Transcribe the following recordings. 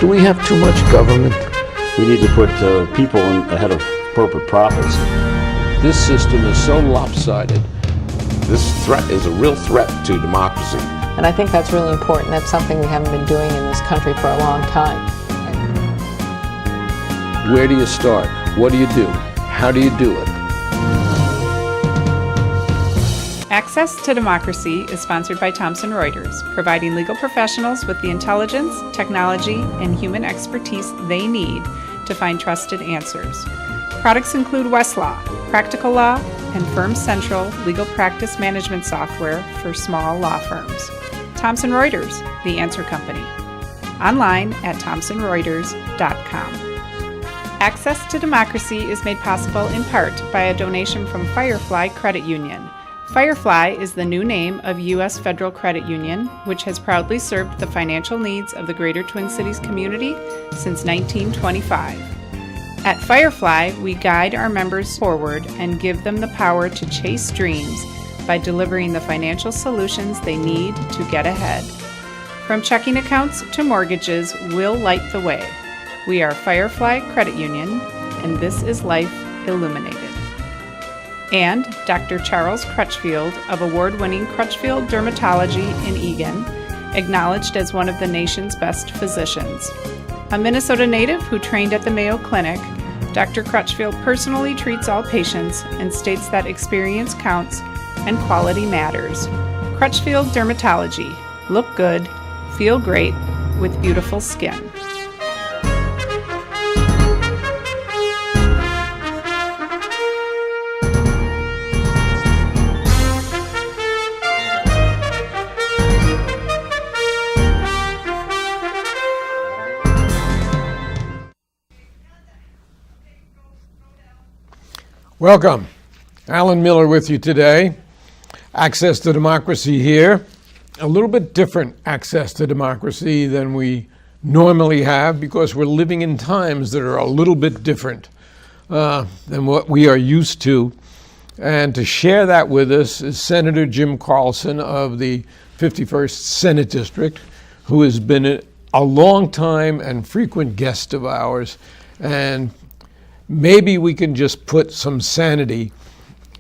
Do we have too much government? We need to put people ahead of corporate profits. This system is so lopsided. This threat is a real threat to democracy. And I think that's really important. That's something we haven't been doing in this country for a long time. Where do you start? What do you do? How do you do it? Access to Democracy is sponsored by Thomson Reuters, providing legal professionals with the intelligence, technology, and human expertise they need to find trusted answers. Products include Westlaw, Practical Law, and Firm Central legal practice management software for small law firms. Thomson Reuters, the answer company. Online at thomsonreuters.com. Access to Democracy is made possible in part by a donation from Firefly Credit Union. Firefly is the new name of U.S. Federal Credit Union, which has proudly served the financial needs of the Greater Twin Cities community since 1925. At Firefly, we guide our members forward and give them the power to chase dreams by delivering the financial solutions they need to get ahead. From checking accounts to mortgages, we'll light the way. We are Firefly Credit Union, and this is Life Illuminated. And Dr. Charles Crutchfield of award-winning Crutchfield Dermatology in Eagan, acknowledged as one of the nation's best physicians. A Minnesota native who trained at the Mayo Clinic, Dr. Crutchfield personally treats all patients and states that experience counts and quality matters. Crutchfield Dermatology. Look good, feel great, with beautiful skin. Welcome. Alan Miller with you today. Access to Democracy here. A little bit different access to democracy than we normally have because we're living in times that are a little bit different than what we are used to. And to share that with us is Senator Jim Carlson of the 51st Senate District, who has been a long time and frequent guest of ours. And maybe we can just put some sanity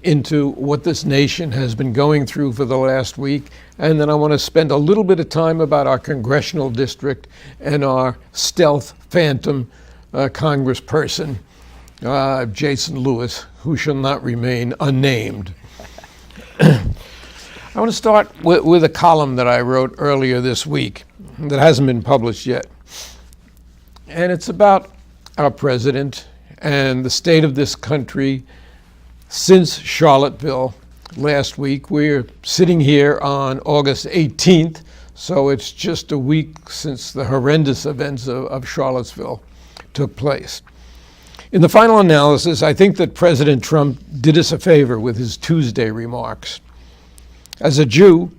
into what this nation has been going through for the last week. And then I want to spend a little bit of time about our congressional district and our stealth phantom congressperson, Jason Lewis, who shall not remain unnamed. I want to start with a column that I wrote earlier this week that hasn't been published yet. And it's about our president and the state of this country since Charlottesville last week. We're sitting here on August 18th, so it's just a week since the horrendous events of Charlottesville took place. In the final analysis, I think that President Trump did us a favor with his Tuesday remarks. As a Jew,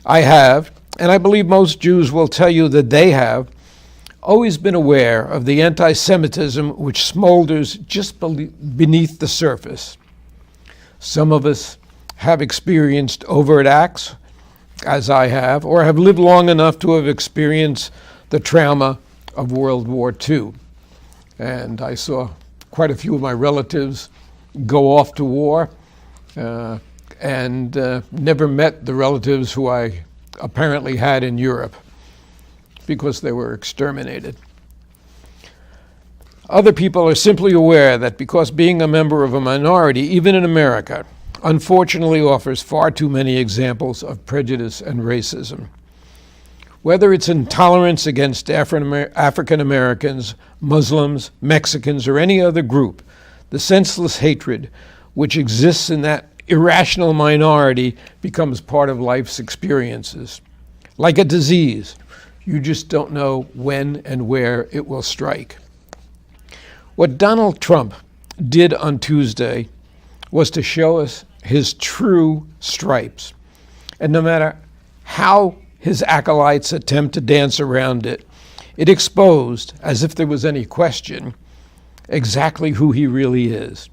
I have, and I believe most Jews will tell you that they have, always been aware of the anti-Semitism which smolders just beneath the surface. Some of us have experienced overt acts, as I have, or have lived long enough to have experienced the trauma of World War II. And I saw quite a few of my relatives go off to war and never met the relatives who I apparently had in Europe, because they were exterminated. Other people are simply aware that because being a member of a minority, even in America, unfortunately offers far too many examples of prejudice and racism. Whether it's intolerance against African Americans, Muslims, Mexicans, or any other group, the senseless hatred which exists in that irrational minority becomes part of life's experiences. Like a disease, you just don't know when and where it will strike. What Donald Trump did on Tuesday was to show us his true stripes. And no matter how his acolytes attempt to dance around it, it exposed, as if there was any question, exactly who he really is.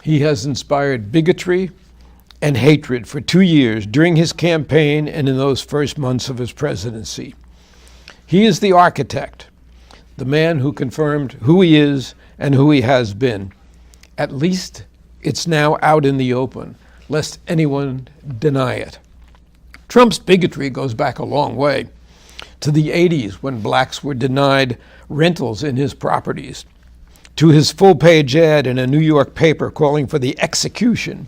He has inspired bigotry and hatred for 2 years during his campaign and in those first months of his presidency. He is the architect the man who confirmed who he is and who he has been. At least it's now out in the open, lest anyone deny it. Trump's bigotry goes back a long way, to the 80s when blacks were denied rentals in his properties, to his full-page ad in a New York paper calling for the execution,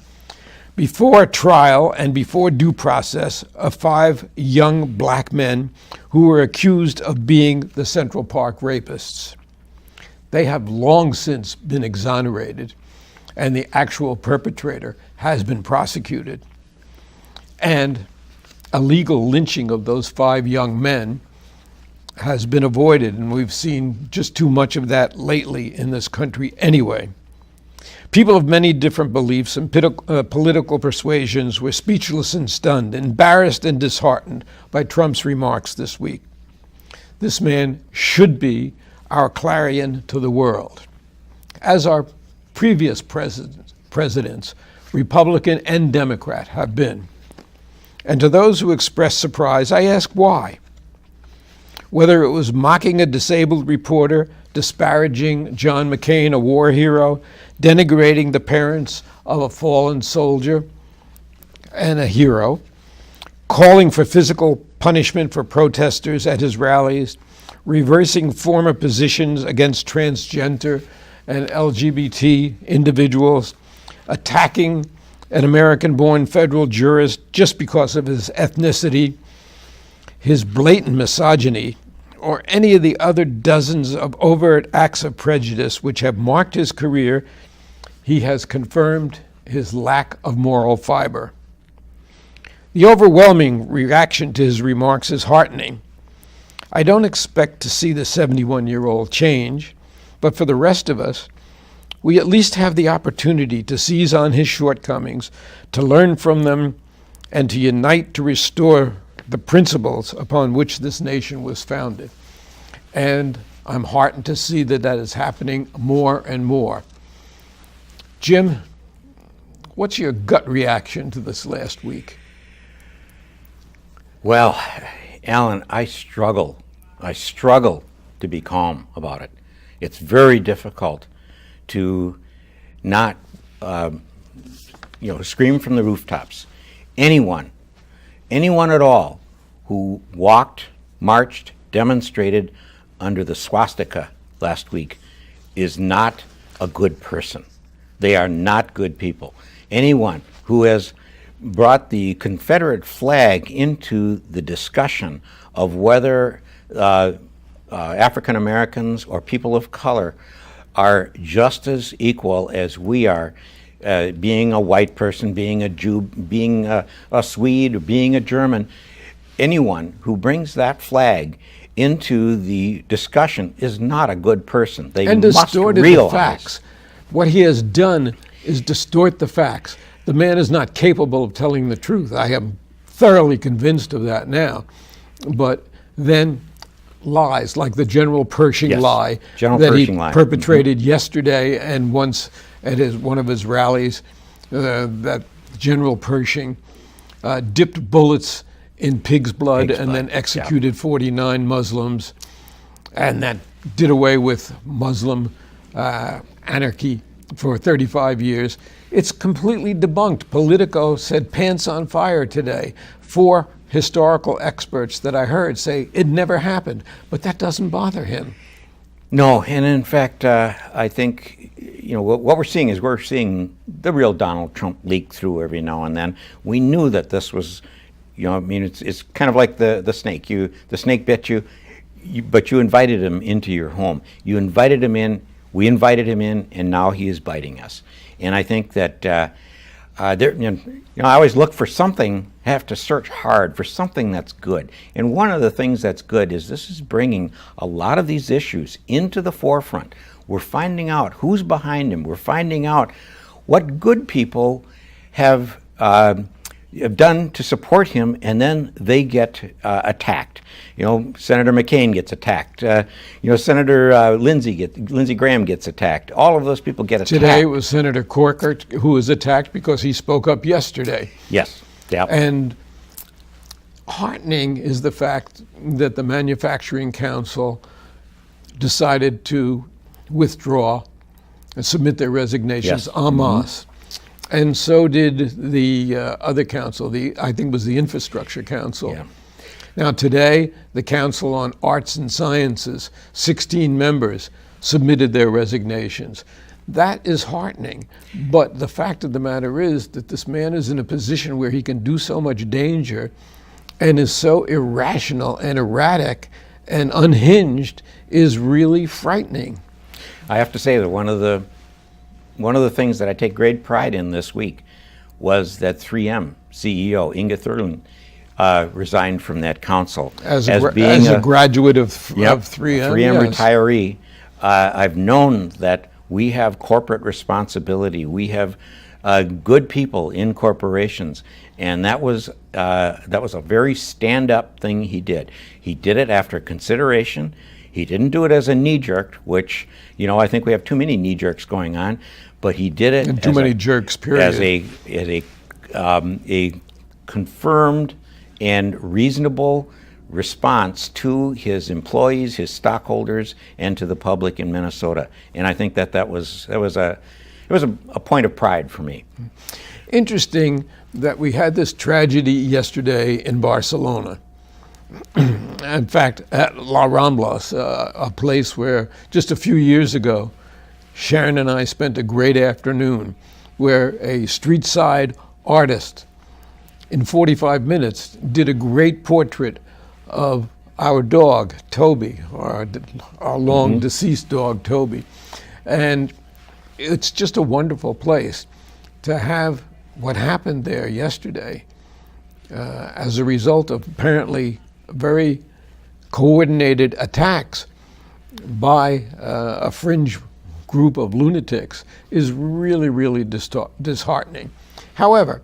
before trial and before due process, of 5 young black men who were accused of being the Central Park rapists. They have long since been exonerated, and the actual perpetrator has been prosecuted. And a legal lynching of those 5 young men has been avoided, and we've seen just too much of that lately in this country anyway. People of many different beliefs and political persuasions were speechless and stunned, embarrassed and disheartened by Trump's remarks this week. This man should be our clarion to the world, as our previous presidents, Republican and Democrat, have been. And to those who express surprise, I ask why. Whether it was mocking a disabled reporter, disparaging John McCain, a war hero, denigrating the parents of a fallen soldier and a hero, calling for physical punishment for protesters at his rallies, reversing former positions against transgender and LGBT individuals, attacking an American-born federal jurist just because of his ethnicity, his blatant misogyny, or any of the other dozens of overt acts of prejudice which have marked his career, he has confirmed his lack of moral fiber. The overwhelming reaction to his remarks is heartening. I don't expect to see the 71-year-old change, but for the rest of us, we at least have the opportunity to seize on his shortcomings, to learn from them, and to unite to restore the principles upon which this nation was founded. And I'm heartened to see that that is happening more and more. Jim, what's your gut reaction to this last week? Well, Alan, I struggle to be calm about it. It's very difficult to not, scream from the rooftops. Anyone at all who walked, marched, demonstrated under the swastika last week is not a good person. They are not good people. Anyone who has brought the Confederate flag into the discussion of whether African Americans or people of color are just as equal as we are, being a white person, being a Jew, being a Swede, or being a German. Anyone who brings that flag into the discussion is not a good person. They and must distorted realize the facts. What he has done is distort the facts. The man is not capable of telling the truth. I am thoroughly convinced of that now. But then lies, like the General Pershing lie that he perpetrated yesterday, and once at one of his rallies, that General Pershing dipped bullets in pig's blood and then executed 49 Muslims, and that did away with Muslim anarchy for 35 years. It's completely debunked. Politico said pants on fire today. 4 historical experts that I heard say it never happened, but that doesn't bother him. No, and in fact, I think what we're seeing is we're seeing the real Donald Trump leak through every now and then. We knew that this was, it's kind of like the snake. The snake bit you, but you invited him into your home. You invited him in. We invited him in, and now he is biting us. And I think that I always look for something, have to search hard for something that's good. And one of the things that's good is this is bringing a lot of these issues into the forefront. We're finding out who's behind him. We're finding out what good people have done to support him, and then they get attacked. Senator McCain gets attacked. Senator Lindsey Graham gets attacked. All of those people get attacked. Today it was Senator Corker who was attacked because he spoke up yesterday. Yes. Yep. And heartening is the fact that the Manufacturing Council decided to withdraw and submit their resignations en masse. And so did the other council, I think it was the Infrastructure Council. Yeah. Now today, the Council on Arts and Sciences, 16 members, submitted their resignations. That is heartening. But the fact of the matter is that this man is in a position where he can do so much danger and is so irrational and erratic and unhinged is really frightening. I have to say that one of the things that I take great pride in this week was that 3M CEO Inge Thurling resigned from that council As a graduate of 3M. 3M yes. retiree. I've known that we have corporate responsibility. We have good people in corporations, and that was a very stand-up thing he did. He did it after consideration. He didn't do it as a knee-jerk, which, I think we have too many knee-jerks going on, but he did it And too many jerks, period. as a confirmed and reasonable response to his employees, his stockholders, and to the public in Minnesota. And I think that was a point of pride for me. Interesting that we had this tragedy yesterday in Barcelona. In fact, at La Ramblas, a place where just a few years ago, Sharon and I spent a great afternoon where a street side artist in 45 minutes did a great portrait of our dog, Toby, our long deceased dog, Toby. And it's just a wonderful place to have what happened there yesterday as a result of apparently very coordinated attacks by a fringe group of lunatics is really, really disheartening. However,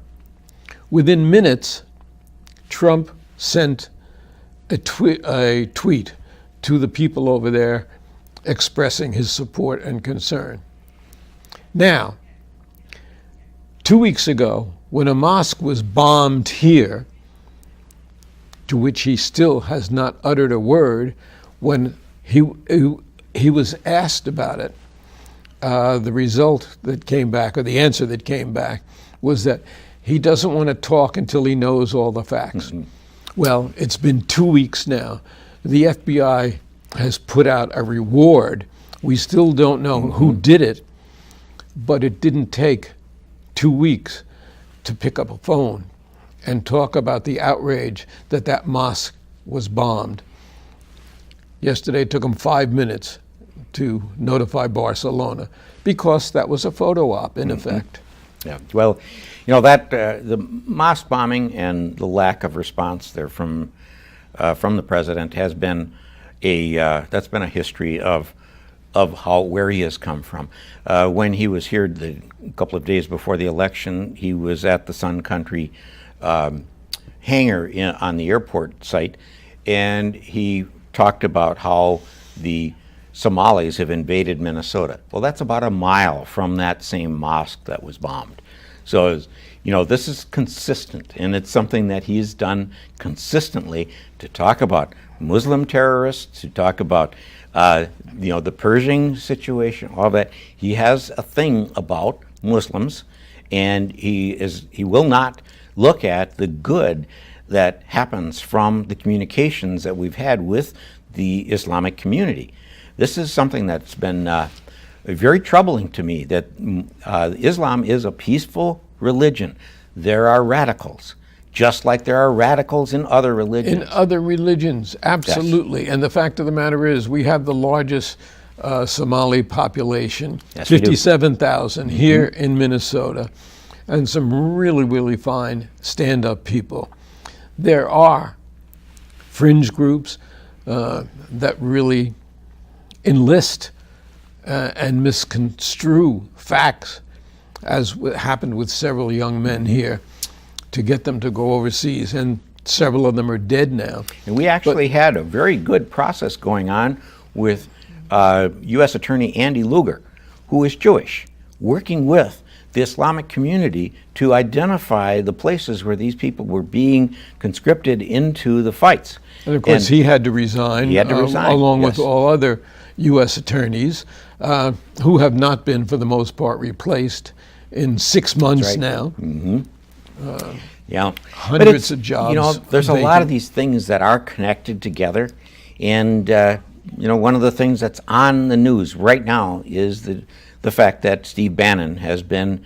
within minutes, Trump sent a tweet to the people over there expressing his support and concern. Now, 2 weeks ago, when a mosque was bombed here, to which he still has not uttered a word, when he was asked about it, the result that came back, or the answer that came back, was that he doesn't want to talk until he knows all the facts. Well, it's been 2 weeks now. The FBI has put out a reward. We still don't know who did it, but it didn't take 2 weeks to pick up a phone and talk about the outrage that mosque was bombed. Yesterday it took them 5 minutes to notify Barcelona because that was a photo op in effect. Yeah, well, that the mosque bombing and the lack of response there from the president has been that's been a history of where he has come from. When he was here a couple of days before the election, he was at the Sun Country hangar on the airport site, and he talked about how the Somalis have invaded Minnesota. Well, that's about a mile from that same mosque that was bombed. So, this is consistent, and it's something that he's done consistently to talk about Muslim terrorists, to talk about, the Pershing situation, all that. He has a thing about Muslims, and he will not look at the good that happens from the communications that we've had with the Islamic community. This is something that's been very troubling to me, that Islam is a peaceful religion. There are radicals, just like there are radicals in other religions. In other religions, absolutely. Yes. And the fact of the matter is, we have the largest Somali population, yes, 57,000 here in Minnesota, and some really, really fine stand-up people. There are fringe groups that really enlist and misconstrue facts, as happened with several young men here, to get them to go overseas, and several of them are dead now. And we actually had a very good process going on with U.S. Attorney Andy Lugar, who is Jewish, working with the Islamic community to identify the places where these people were being conscripted into the fights. And of course, he had to resign, He had to resign, along yes. with all other U.S. attorneys who have not been, for the most part, replaced in 6 months right. now. Yeah, Hundreds of jobs You know, there's a lot of vacant. these things that are connected together, and you know, one of the things that's on the news right now is the fact that Steve Bannon has been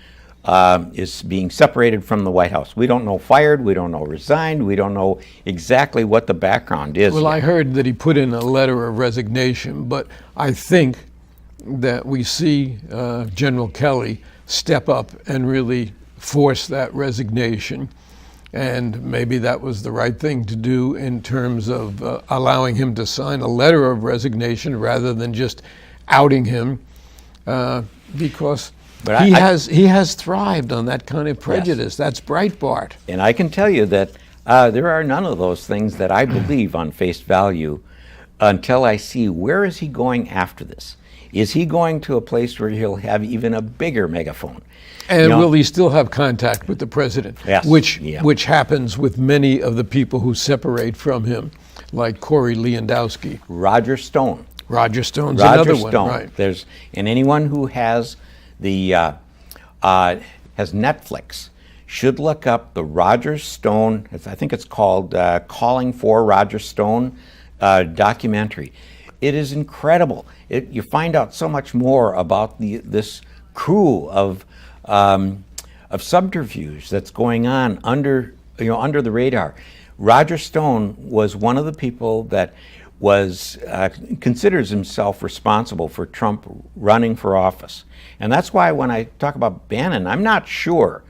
is being separated from the White House. We don't know fired, we don't know resigned, we don't know exactly what the background is. Well, I heard that he put in a letter of resignation, but I think that we see General Kelly step up and really force that resignation. And maybe that was the right thing to do in terms of allowing him to sign a letter of resignation rather than just outing him, because But he has thrived on that kind of prejudice. That's Breitbart. And I can tell you that there are none of those things that I believe on face value until I see where is he going after this. Is he going to a place where he'll have even a bigger megaphone? And You know, will he still have contact with the president? Yes, Which yeah. which happens with many of the people who separate from him, like Corey Lewandowski. Roger Stone. Roger Stone's Roger another Stone. one, right? There's and anyone who has the has Netflix should look up the Roger Stone. I think it's called "Calling for Roger Stone" documentary. It is incredible. You find out so much more about this crew of subterfuge that's going on under the radar. Roger Stone was one of the people that was considers himself responsible for Trump running for office, and that's why when I talk about Bannon, I'm not sure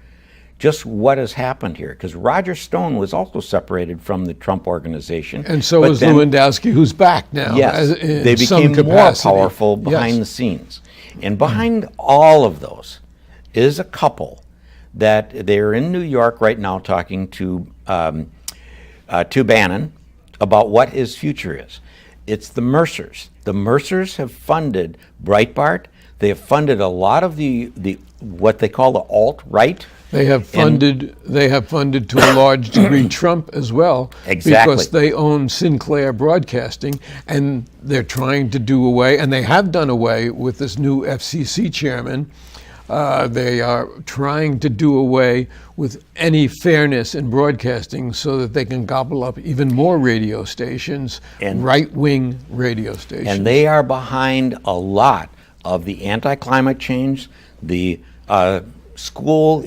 just what has happened here, because Roger Stone was also separated from the Trump organization, And so but is then- Lewandowski, who's back now. Yes, in they some became more capacity. powerful behind Yes. the scenes. And behind all of those is a couple that they're in New York right now talking to Bannon about what his future is. It's the Mercers. The Mercers have funded Breitbart. They have funded a lot of the what they call the alt-right. They have funded to a large degree Trump as well, Exactly. because they own Sinclair Broadcasting, and they're trying to do away, and they have done away with this new FCC chairman. They are trying to do away with any fairness in broadcasting so that they can gobble up even more radio stations, And- right-wing radio stations. And they are behind a lot of the anti-climate change, the school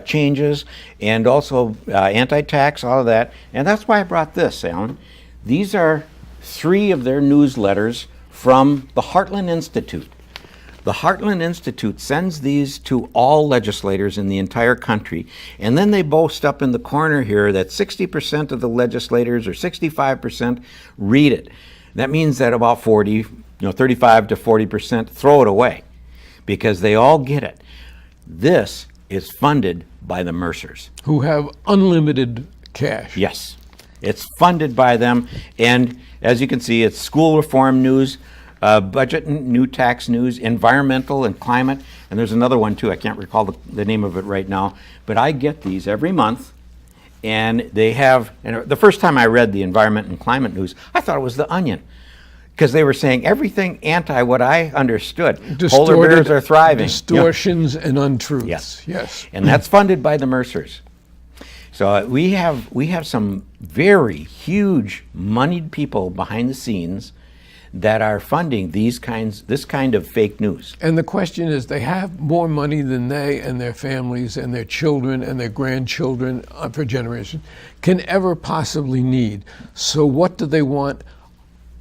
changes, and also anti-tax, all of that. And that's why I brought this, Alan. These are 3 of their newsletters from the Heartland Institute. The Heartland Institute sends these to all legislators in the entire country, and then they boast up in the corner here that 60% of the legislators or 65% read it. That means that about 35 to 40% throw it away because they all get it. This is funded by the Mercers. who have unlimited cash. Yes, it's funded by them, and as you can see, it's school reform news, budget and new tax news, environmental and climate, and there's another one too. I can't recall the name of it right now, but I get these every month, and they have. And the first time I read the environment and climate news, I thought it was the Onion, because they were saying everything anti what I understood. Polar bears are thriving. Distortions and untruths. Yes. Yes. And that's funded by the Mercers. So we have some very huge moneyed people behind the scenes that are funding this kind of fake news. And the question is, they have more money than they and their families and their children and their grandchildren for generations can ever possibly need. So what do they want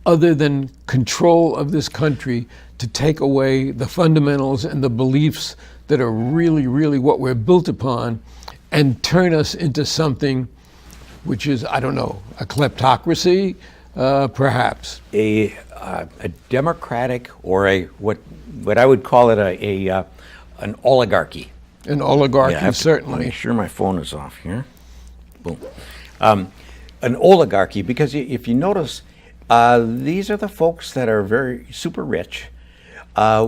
other than control of this country to take away the fundamentals and the beliefs that are really, really what we're built upon and turn us into something which is, I don't know, a kleptocracy, perhaps? A democratic, or what I would call it an oligarchy. An oligarchy, Yeah, I have to certainly. make sure my phone is off here. Boom. An oligarchy, because if you notice, these are the folks that are very super rich.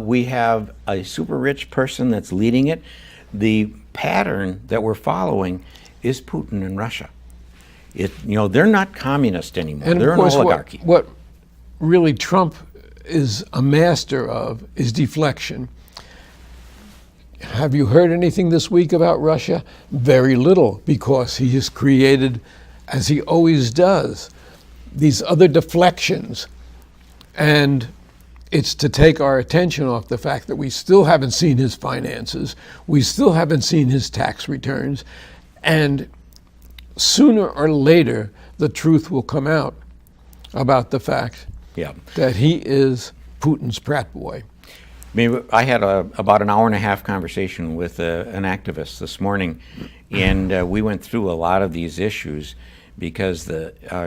We have a super rich person that's leading it. The pattern that we're following is Putin and Russia. They're not communist anymore. And they're of course, an oligarchy. what really Trump is a master of is deflection. Have you heard anything this week about Russia? Very little, because he has created, as he always does, these other deflections. And it's to take our attention off the fact that we still haven't seen his finances, we still haven't seen his tax returns, and sooner or later the truth will come out about the fact that he is Putin's Pratt boy. I had about an hour and a half conversation with an activist this morning, and we went through a lot of these issues because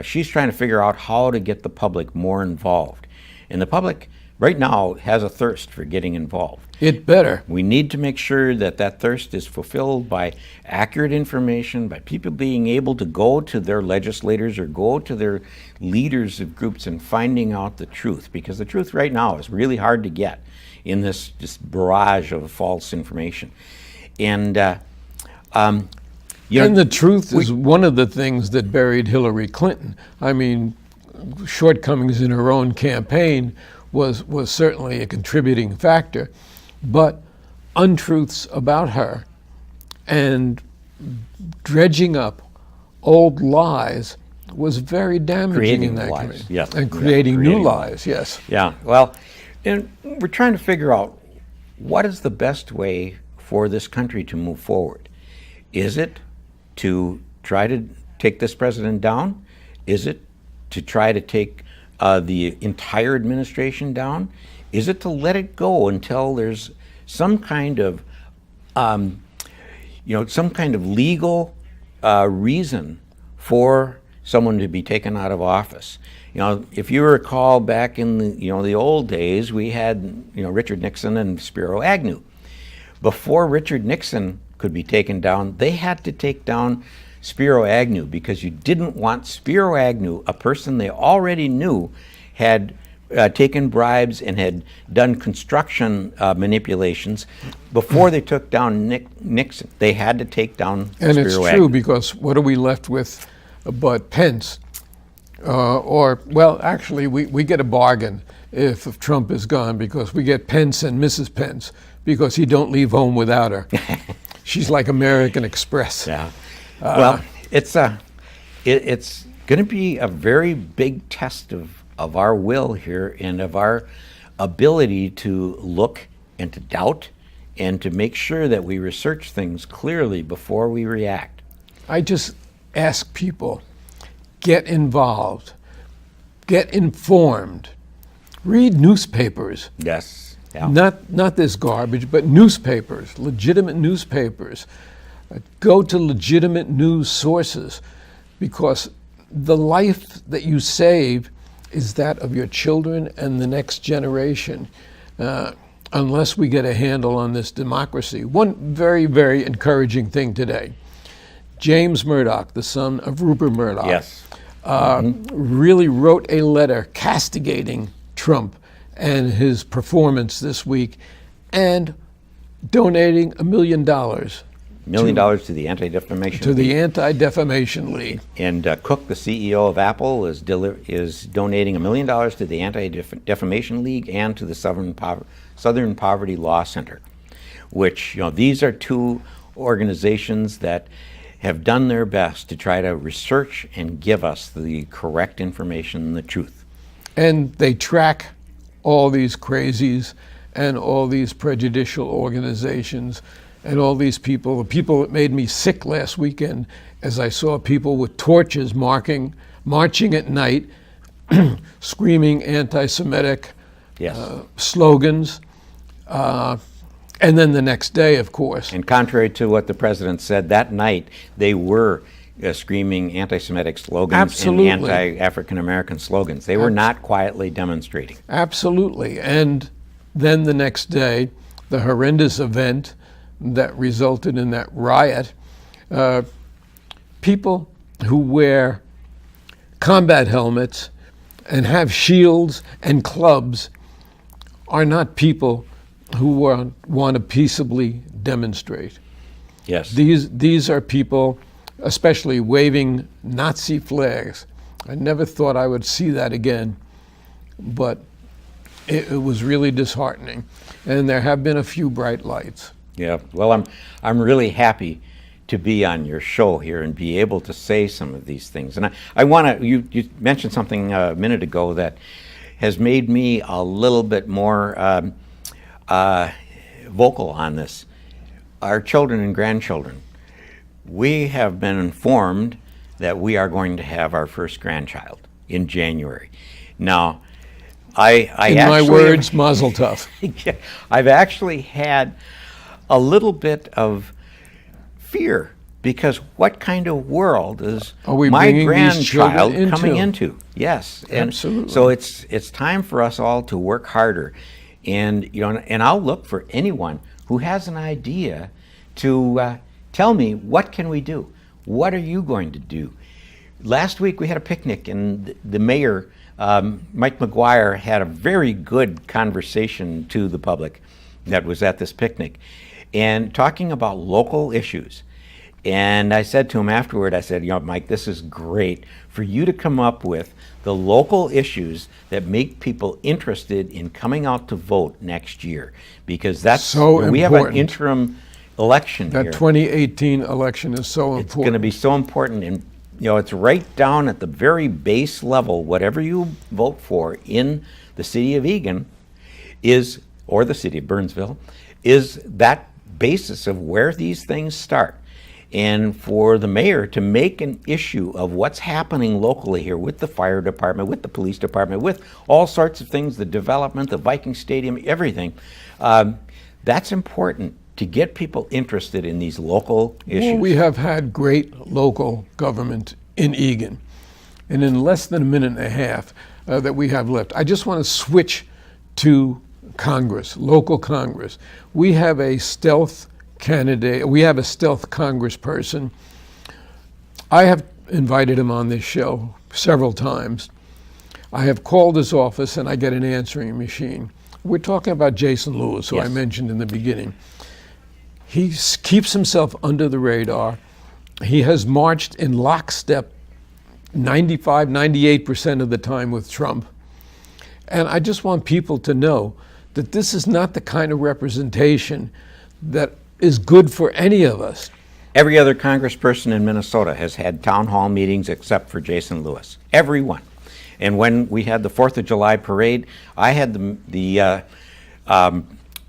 she's trying to figure out how to get the public more involved. And the public right now has a thirst for getting involved. It better. We need to make sure that that thirst is fulfilled by accurate information, by people being able to go to their legislators or go to their leaders of groups and finding out the truth, because the truth right now is really hard to get in this just barrage of false information. And and the truth is one of the things that buried Hillary Clinton. I mean, shortcomings in her own campaign was certainly a contributing factor, but untruths about her and dredging up old lies was very damaging in that case. Yes. And creating new lies, yes. Yeah, well, and we're trying to figure out what is the best way for this country to move forward. Is it to try to take this president down? Is it to try to take the entire administration down? Is it to let it go until there's some kind of, legal reason for someone to be taken out of office? If you recall back in the old days, we had Richard Nixon and Spiro Agnew. Before Richard Nixon could be taken down, they had to take down Spiro Agnew, because you didn't want Spiro Agnew, a person they already knew had taken bribes and had done construction manipulations. Before they took down Nixon, they had to take down Spiro Agnew. And it's true, because what are we left with but Pence? Actually, we get a bargain if Trump is gone, because we get Pence and Mrs. Pence, because he don't leave home without her. She's like American Express. Yeah. It's going to be a very big test of our will here and of our ability to look and to doubt and to make sure that we research things clearly before we react. I just ask people, get involved, get informed, read newspapers. Yes. Yeah. Not this garbage, but newspapers, legitimate newspapers. Go to legitimate news sources, because the life that you save is that of your children and the next generation, unless we get a handle on this democracy. One very, very encouraging thing today. James Murdoch, the son of Rupert Murdoch, yes. Really wrote a letter castigating Trump and his performance this week, and donating $1 million. $1 million to the Anti-Defamation League. To the Anti-Defamation League. And Cook, the CEO of Apple, is donating $1 million to the Anti-Defamation League and to the Southern Poverty Law Center, which, these are two organizations that have done their best to try to research and give us the correct information and the truth. And they track all these crazies and all these prejudicial organizations and all these people. The people that made me sick last weekend, as I saw people with torches marching at night, screaming anti-Semitic slogans, and then the next day, of course. And contrary to what the president said, that night they were screaming anti-Semitic slogans. Absolutely. And anti-African American slogans. They were not quietly demonstrating. Absolutely. And then the next day, the horrendous event that resulted in that riot, people who wear combat helmets and have shields and clubs are not people who want to peaceably demonstrate. Yes. These are people, especially waving Nazi flags. I never thought I would see that again, but it was really disheartening. And there have been a few bright lights. Yeah. Well, I'm really happy to be on your show here and be able to say some of these things. And I want to, you mentioned something a minute ago that has made me a little bit more vocal on this. Our children and grandchildren, we have been informed that we are going to have our first grandchild in January. Now, I In my words, mazel tov. Yeah, I've actually had a little bit of fear, because what kind of world is Are we my bringing these children grandchild coming into? Yes, and Absolutely. so it's time for us all to work harder, and and I'll look for anyone who has an idea to tell me, what can we do? What are you going to do? Last week we had a picnic, and the mayor, Mike McGuire, had a very good conversation to the public that was at this picnic, and talking about local issues. And I said to him afterward, I said, Mike, this is great for you to come up with the local issues that make people interested in coming out to vote next year, because that's So we have an important. interim election That here. 2018 election is so It's going to important. be so important, and it's right down at the very base level. Whatever you vote for in the city of Egan or the city of Burnsville, is that basis of where these things start. And for the mayor to make an issue of what's happening locally here with the fire department, with the police department, with all sorts of things, the development, the Viking Stadium, everything, that's important to get people interested in these local issues. Well, we have had great local government in Egan. And in less than a minute and a half that we have left, I just want to switch to Congress, local Congress. We have a stealth candidate, we have a stealth congressperson. I have invited him on this show several times. I have called his office and I get an answering machine. We're talking about Jason Lewis, who I Yes. mentioned in the beginning. He keeps himself under the radar. He has marched in lockstep 95, 98% of the time with Trump. And I just want people to know that this is not the kind of representation that is good for any of us. Every other congressperson in Minnesota has had town hall meetings except for Jason Lewis. Everyone. And when we had the 4th of July parade, I had the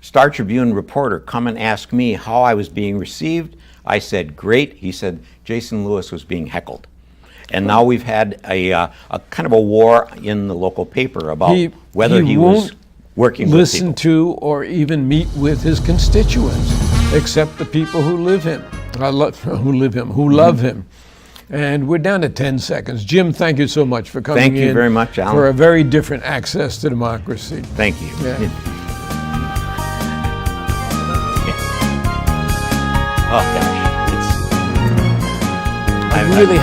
Star Tribune reporter come and ask me how I was being received. I said, great. He said, Jason Lewis was being heckled. And now we've had a kind of a war in the local paper about whether he was won't working with listen people. to or even meet with his constituents, except the people who love him. And we're down to 10 seconds. Jim, thank you so much for coming in. Thank you very much, Alan. For a very different access to democracy. Thank you. Yeah. Oh, gosh. I really